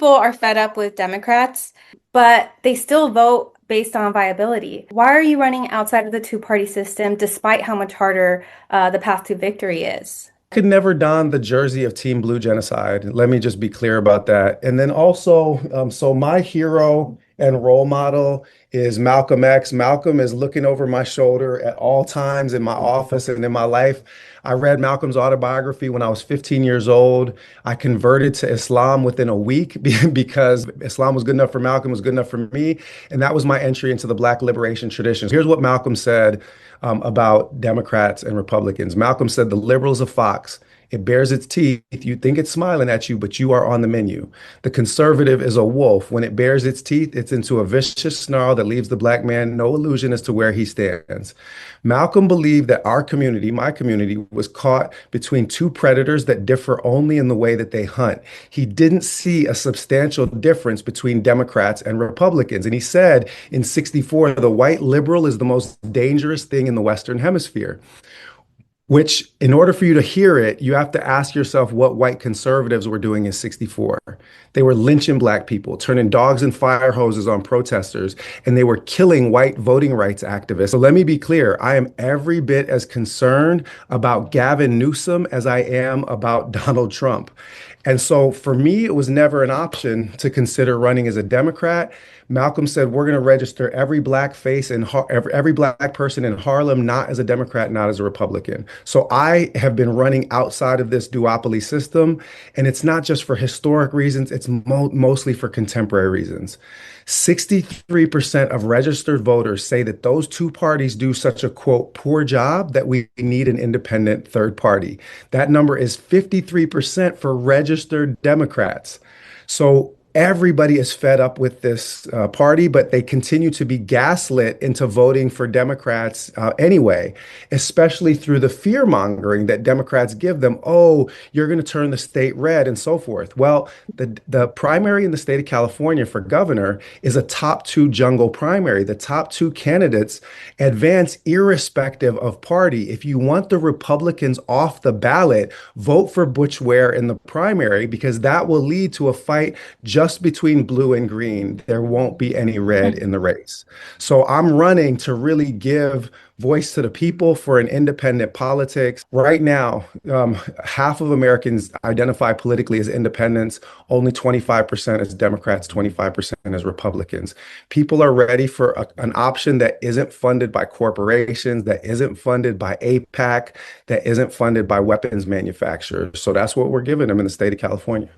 people are fed up with Democrats, but they still vote based on viability. Why are you running outside of the two-party system despite how much harder the path to victory is? Could never don the jersey of Team Blue Genocide. Let me just be clear about that. And then also, so my hero and role model is Malcolm X. Malcolm is looking over my shoulder at all times in my office and in my life. I read Malcolm's autobiography when I was 15 years old. I converted to Islam within a week because Islam was good enough for Malcolm, was good enough for me. And that was my entry into the Black liberation tradition. Here's what Malcolm said about Democrats and Republicans. Malcolm said, "The liberal's a fox. It bares its teeth. You think it's smiling at you, but you are on the menu. The conservative is a wolf. When it bares its teeth, it's into a vicious snarl that leaves the black man no illusion as to where he stands." Malcolm believed that our community, my community, was caught between two predators that differ only in the way that they hunt. He didn't see a substantial difference between Democrats and Republicans. And he said in 64, the white liberal is the most dangerous thing in the Western Hemisphere. Which, in order for you to hear it, you have to ask yourself what white conservatives were doing in 64. They were lynching black people, turning dogs and fire hoses on protesters, and they were killing white voting rights activists. So let me be clear. I am every bit as concerned about Gavin Newsom as I am about Donald Trump. And so for me, it was never an option to consider running as a Democrat. Malcolm said, we're going to register every black face and every black person in Harlem, not as a Democrat, not as a Republican. So I have been running outside of this duopoly system. And it's not just for historic reasons, it's mostly for contemporary reasons. 63% of registered voters say that those two parties do such a quote poor job that we need an independent third party. That number is 53% for registered Democrats. So everybody is fed up with this party, but they continue to be gaslit into voting for Democrats anyway, especially through the fear mongering that Democrats give them. Oh, you're going to turn the state red and so forth. Well, the primary in the state of California for governor is a top two jungle primary. The top two candidates advance irrespective of party. If you want the Republicans off the ballot, vote for Butch Ware in the primary because that will lead to a fight just between blue and green. There won't be any red in the race. So I'm running to really give voice to the people for an independent politics. Right now, half of Americans identify politically as independents, only 25% as Democrats, 25% as Republicans. People are ready for an option that isn't funded by corporations, that isn't funded by APAC, that isn't funded by weapons manufacturers. So that's what we're giving them in the state of California.